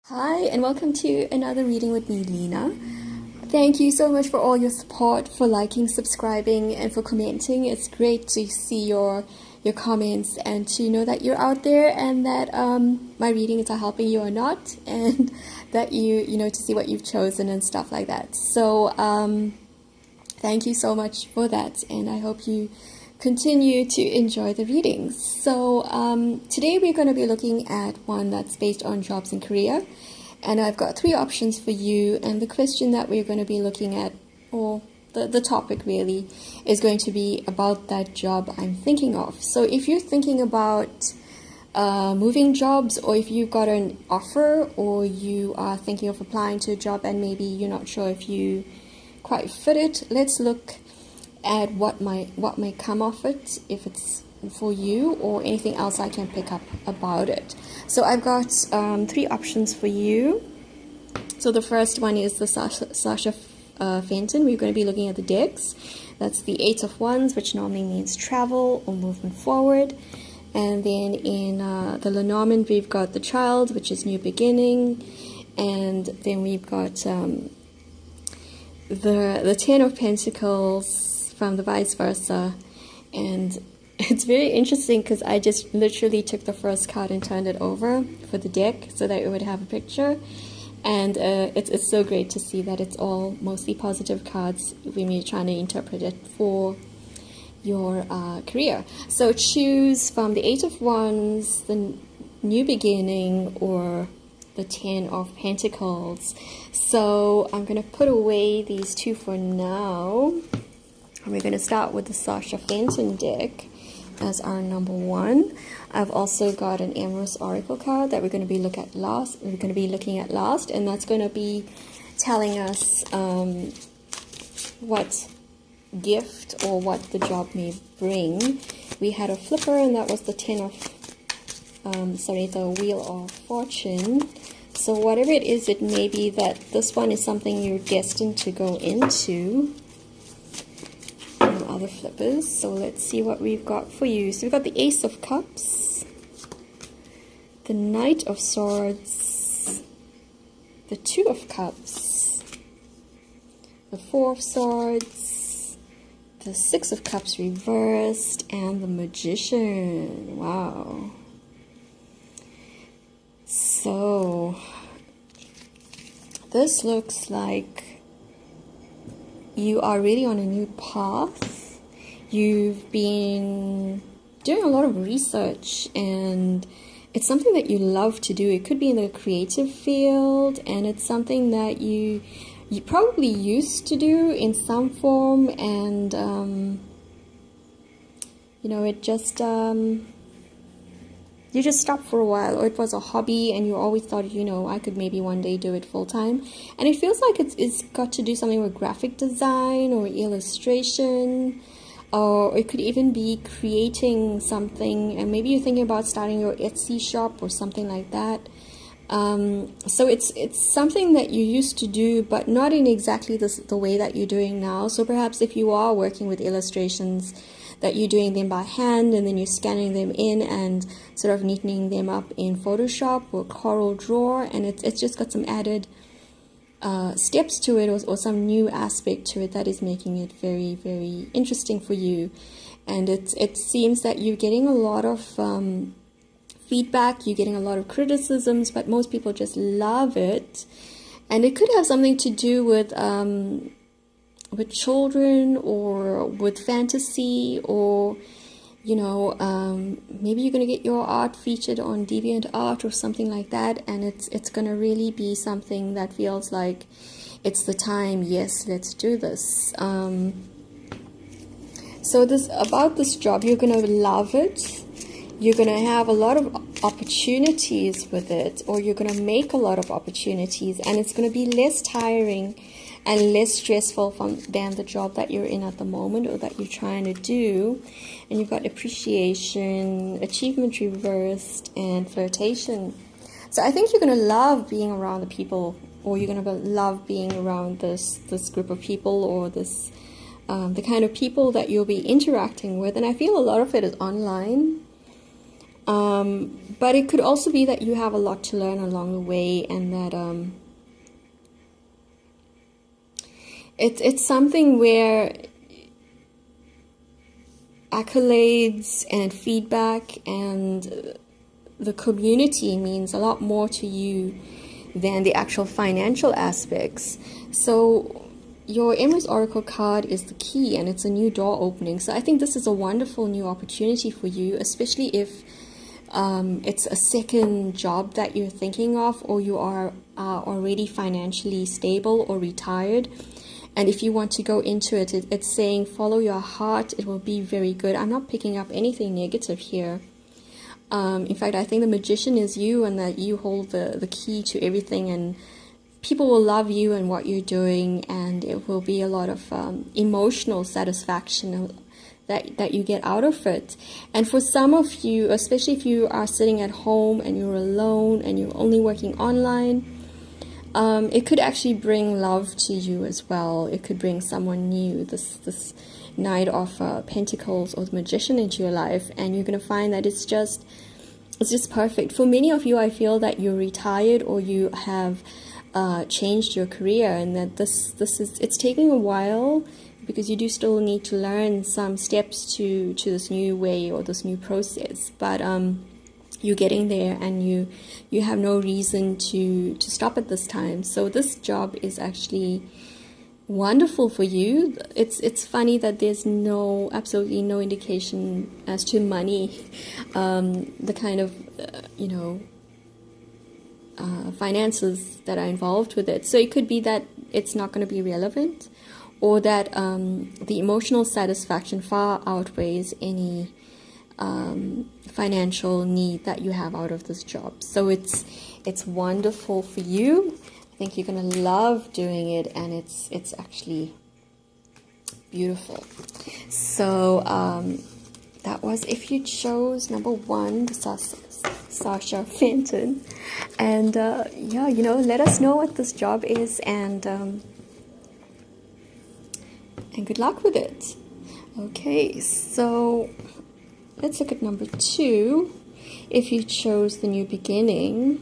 Hi, and welcome to another reading with me, Lena. Thank you so much for all your support, for liking, subscribing, and for commenting. It's great to see your comments and to know that you're out there and that my readings are helping you or not, and that you know to see what you've chosen and stuff like that. So thank you so much for that, and I hope you continue to enjoy the readings. So today we're going to be looking at one that's based on jobs and career, and I've got 3 options for you, and the question that we're going to be looking at, or the topic really, is going to be about that job I'm thinking of. So if you're thinking about moving jobs, or if you've got an offer, or you are thinking of applying to a job and maybe you're not sure if you quite fit it, let's look at what may come of it, if it's for you, or anything else I can pick up about it. So I've got 3 options for you. So the first one is the Sasha Fenton. We're going to be looking at the decks. That's the 8 of Wands, which normally means travel or movement forward. And then in the LeNormand, we've got the Child, which is new beginning. And then we've got the 10 of Pentacles from the vice versa. And it's very interesting because I just literally took the first card and turned it over for the deck so that it would have a picture. And it's so great to see that it's all mostly positive cards when you're trying to interpret it for your career. So choose from the 8 of Wands, the new beginning, or the 10 of Pentacles. So I'm going to put away these 2 for now. And we're going to start with the Sasha Fenton deck as our number 1. I've also got an Emrys Oracle card that we're going to be looking at last, and that's going to be telling us what gift or what the job may bring. We had a flipper, and that was the 10 of the Wheel of Fortune. So whatever it is, it may be that this one is something you're destined to go into. Other flippers. So let's see what we've got for you. So we've got the Ace of Cups, the Knight of Swords, the 2 of Cups, the 4 of Swords, the 6 of Cups reversed, and the Magician. Wow. So this looks like you are really on a new path. You've been doing a lot of research, and it's something that you love to do. It could be in the creative field, and it's something that you probably used to do in some form, and you know, it just you just stopped for a while, or it was a hobby and you always thought, you know, I could maybe one day do it full time. And it feels like it's got to do something with graphic design or illustration, or it could even be creating something, and maybe you're thinking about starting your Etsy shop or something like that. So it's something that you used to do, but not in exactly the way that you're doing now. So perhaps if you are working with illustrations, that you're doing them by hand and then you're scanning them in and sort of neatening them up in Photoshop or Coral Draw, and it's just got some added steps to it, or some new aspect to it that is making it very, very interesting for you. And it seems that you're getting a lot of feedback, you're getting a lot of criticisms, but most people just love it. And it could have something to do with children, or with fantasy, or you know, maybe you're going to get your art featured on DeviantArt or something like that, and it's going to really be something that feels like it's the time. Yes, let's do this. So about this job, you're going to love it. You're going to have a lot of opportunities with it, or you're going to make a lot of opportunities, and it's going to be less tiring and less stressful than the job that you're in at the moment, or that you're trying to do. And you've got appreciation, achievement reversed, and flirtation. So I think you're going to love being around the people, or you're going to love being around this group of people, or this the kind of people that you'll be interacting with. And I feel a lot of it is online. But it could also be that you have a lot to learn along the way, and that it's something where accolades and feedback and the community means a lot more to you than the actual financial aspects. So your Emrys Oracle card is the key, and it's a new door opening. So I think this is a wonderful new opportunity for you, especially if it's a second job that you're thinking of, or you are already financially stable or retired. And if you want to go into it, it's saying follow your heart. It will be very good. I'm not picking up anything negative here. In fact, I think the magician is you, and that you hold the key to everything, and people will love you and what you're doing, and it will be a lot of emotional satisfaction that you get out of it. And for some of you, especially if you are sitting at home and you're alone and you're only working online, it could actually bring love to you as well. It could bring someone new, this Knight of Pentacles or the Magician into your life, and you're going to find that it's just perfect. For many of you, I feel that you're retired or you have changed your career, and that it's taking a while, because you do still need to learn some steps to this new way or this new process. But you're getting there, and you have no reason to stop at this time. So this job is actually wonderful for you. It's funny that there's absolutely no indication as to money, the kind of finances that are involved with it. So it could be that it's not going to be relevant, or that the emotional satisfaction far outweighs any financial need that you have out of this job. So it's wonderful for you. I think you're going to love doing it, and it's actually beautiful. So that was, if you chose number 1, the Sasha Fenton. And yeah, let us know what this job is, and good luck with it. Okay, so let's look at number 2. If you chose the new beginning,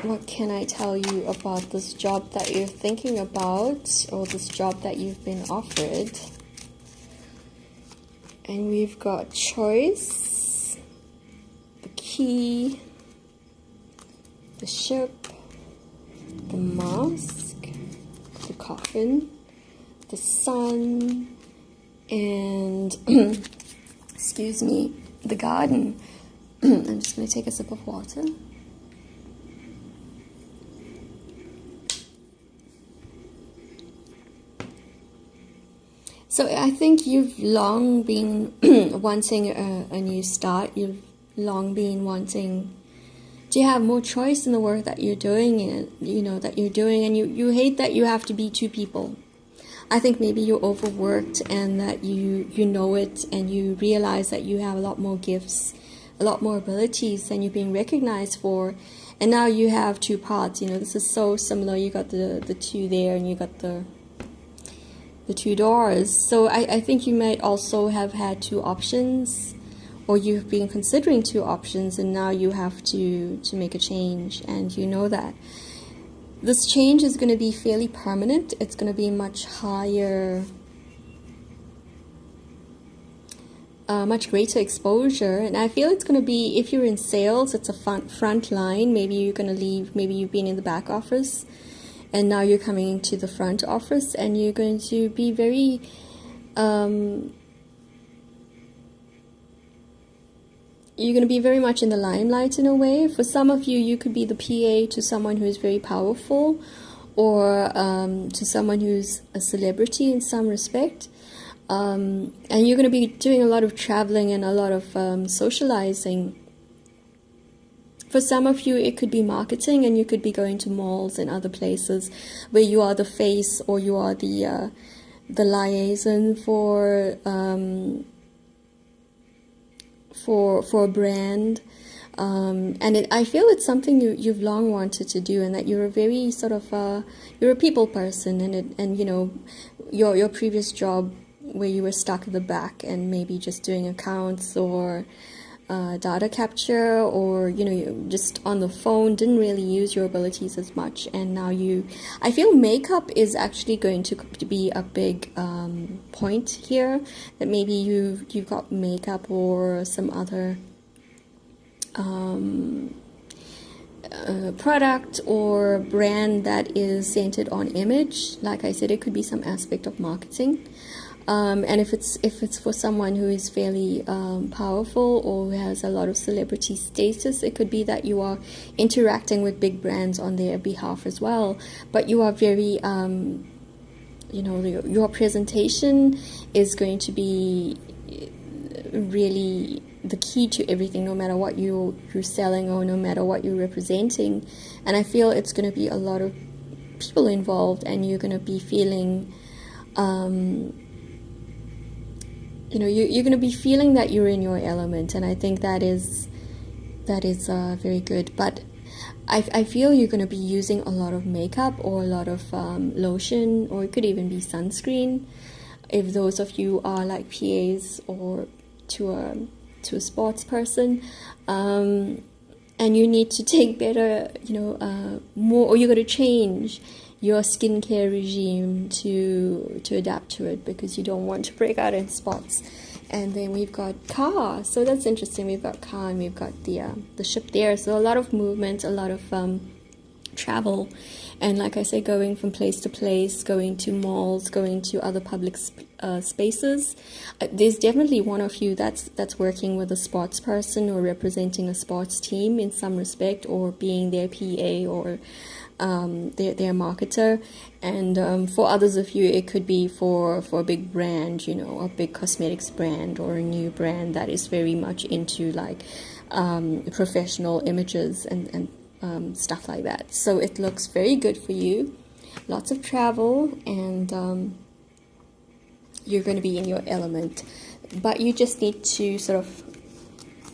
what can I tell you about this job that you're thinking about, or this job that you've been offered? And we've got choice, the key, the ship, the mask, the coffin, the sun, and excuse me, the garden. I'm just going to take a sip of water. So I think you've long been wanting a new start. You've long been wanting to have more choice in the work that you're doing, and and you hate that you have to be 2 people. I think maybe you're overworked, and that you know it, and you realize that you have a lot more gifts, a lot more abilities than you're being recognized for. And now you have 2 parts. This is so similar. You got the 2 there, and you got the 2 doors. So I think you might also have had 2 options, or you've been considering 2 options, and now you have to make a change, and you know that this change is going to be fairly permanent. It's going to be much higher, much greater exposure. And I feel it's going to be, if you're in sales, it's a front line. Maybe you're going to leave, maybe you've been in the back office, and now you're coming into the front office, and you're going to be very you're going to be very much in the limelight in a way. For some of you, you could be the PA to someone who is very powerful, or to someone who's a celebrity in some respect. And you're going to be doing a lot of traveling and a lot of socializing. For some of you, it could be marketing, and you could be going to malls and other places where you are the face, or you are the liaison for a brand. And I feel it's something you've long wanted to do, and that you're a very sort of you're a people person, and your previous job where you were stuck at the back and maybe just doing accounts or data capture, or you just on the phone, didn't really use your abilities as much. And now I feel makeup is actually going to be a big point here, that maybe you've got makeup or some other product or brand that is centered on image. Like I said, it could be some aspect of marketing. And if it's for someone who is fairly powerful or who has a lot of celebrity status, it could be that you are interacting with big brands on their behalf as well. But you are very, your presentation is going to be really the key to everything, no matter what you're selling or no matter what you're representing. And I feel it's going to be a lot of people involved, and you're going to be feeling you're going to be feeling that you're in your element, and I think that is very good. But I feel you're going to be using a lot of makeup or a lot of lotion, or it could even be sunscreen, if those of you are like PAs or to a sports person, and you need to take better, more, or you're going to change your skincare regime to adapt to it, because you don't want to break out in spots. And then we've got car, so that's interesting. We've got car and we've got the ship there, so a lot of movement, a lot of travel, and like I say, going from place to place, going to malls, going to other public spaces. There's definitely one of you that's working with a sports person or representing a sports team in some respect, or being their PA or their marketer. And for others of you, it could be for a big brand, a big cosmetics brand or a new brand that is very much into like professional images and stuff like that. So it looks very good for you. Lots of travel, and you're going to be in your element, but you just need to sort of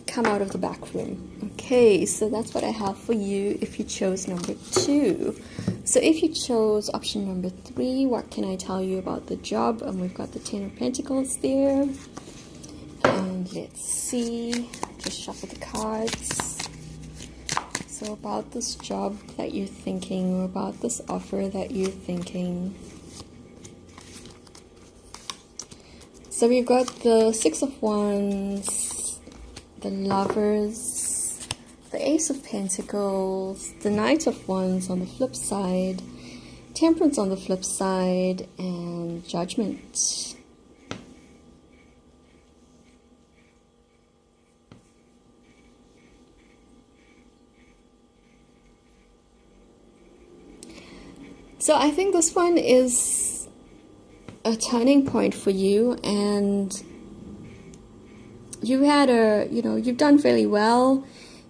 come out of the back room. Okay, so that's what I have for you if you chose number 2. So if you chose option number 3, what can I tell you about the job? And we've got the 10 of Pentacles there. And let's see, just shuffle the cards. So about this job that you're thinking, or about this offer that you're thinking. So we've got the 6 of Wands, the Lovers, the Ace of Pentacles, the Knight of Wands on the flip side, Temperance on the flip side, and Judgment. So I think this one is a turning point for you, and you had you've done fairly well,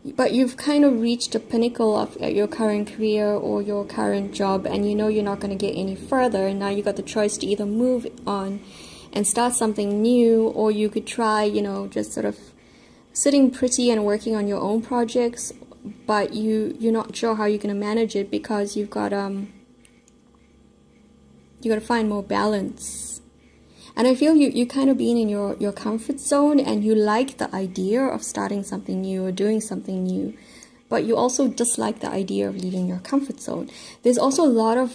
but you've kind of reached a pinnacle of your current career or your current job, and you're not going to get any further. And now you got the choice to either move on and start something new, or you could try, just sort of sitting pretty and working on your own projects, but you're not sure how you're going to manage it, because you've got you got to find more balance. And I feel you kind of being in your comfort zone, and you like the idea of starting something new or doing something new, but you also dislike the idea of leaving your comfort zone. There's also a lot of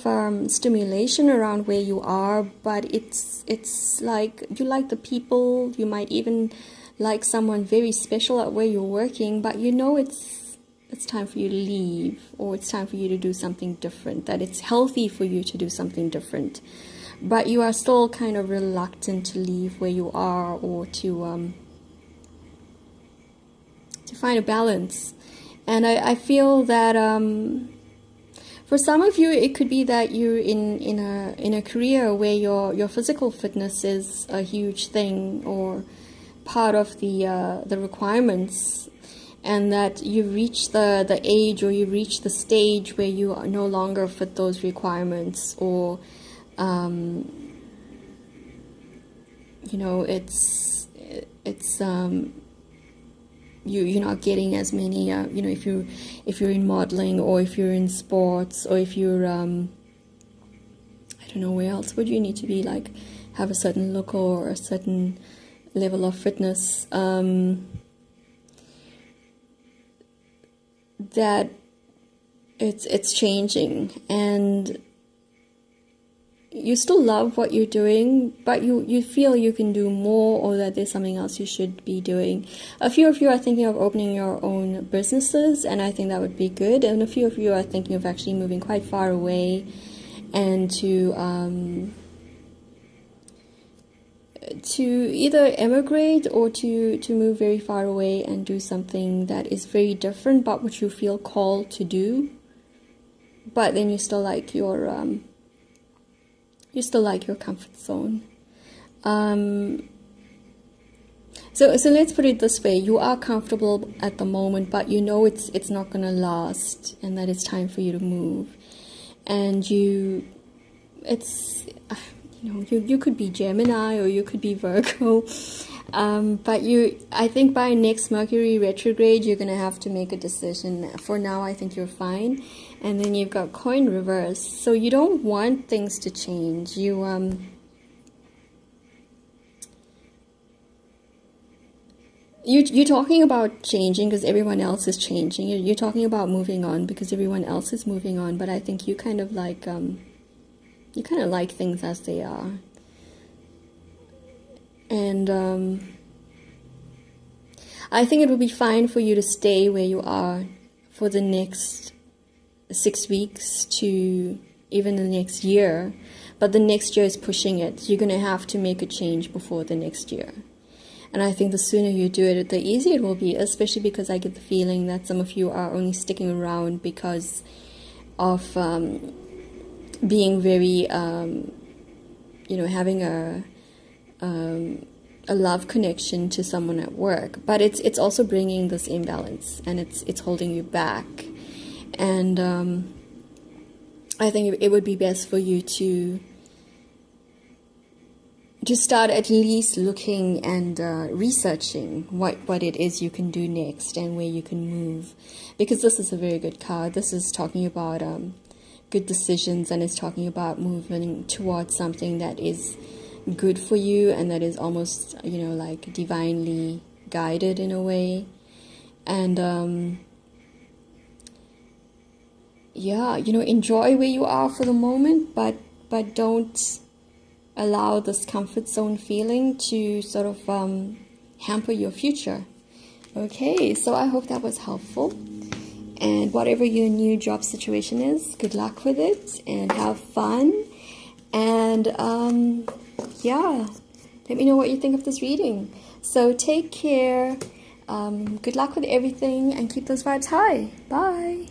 stimulation around where you are, but it's like you like the people, you might even like someone very special at where you're working, but it's time for you to leave, or it's time for you to do something different, that it's healthy for you to do something different. But you are still kind of reluctant to leave where you are, or to find a balance. And I feel that for some of you, it could be that you're in a career where your physical fitness is a huge thing, or part of the requirements, and that you reach the age, or you reach the stage where you are no longer fit those requirements, or you're not getting as many if you're in modeling, or if you're in sports, or if you're I don't know, where else would you need to be, like have a certain look or a certain level of fitness, that it's changing, and you still love what you're doing, but you feel you can do more, or that there's something else you should be doing. A few of you are thinking of opening your own businesses, and I think that would be good. And a few of you are thinking of actually moving quite far away, and to either emigrate or to move very far away and do something that is very different, but which you feel called to do. But then you still like your comfort zone. So let's put it this way: you are comfortable at the moment, but you know it's not gonna last, and that it's time for you to move. And you could be Gemini or you could be Virgo, but I think by next Mercury retrograde you're gonna have to make a decision. For now, I think you're fine. And then you've got coin reverse, so you don't want things to change. You're talking about changing because everyone else is changing. You're talking about moving on because everyone else is moving on. But I think you kind of like things as they are. And I think it would be fine for you to stay where you are for the next 6 weeks to even the next year, but the next year is pushing it. You're going to have to make a change before the next year. And I think the sooner you do it, the easier it will be, especially because I get the feeling that some of you are only sticking around because of being very, having a love connection to someone at work. But it's also bringing this imbalance, and it's holding you back. And I think it would be best for you to start at least looking and researching what it is you can do next and where you can move. Because this is a very good card. This is talking about good decisions, and it's talking about moving towards something that is good for you and that is almost, like divinely guided in a way. And enjoy where you are for the moment, but don't allow this comfort zone feeling to sort of hamper your future. Okay, so I hope that was helpful. And whatever your new job situation is, good luck with it and have fun. And let me know what you think of this reading. So take care. Good luck with everything and keep those vibes high. Bye.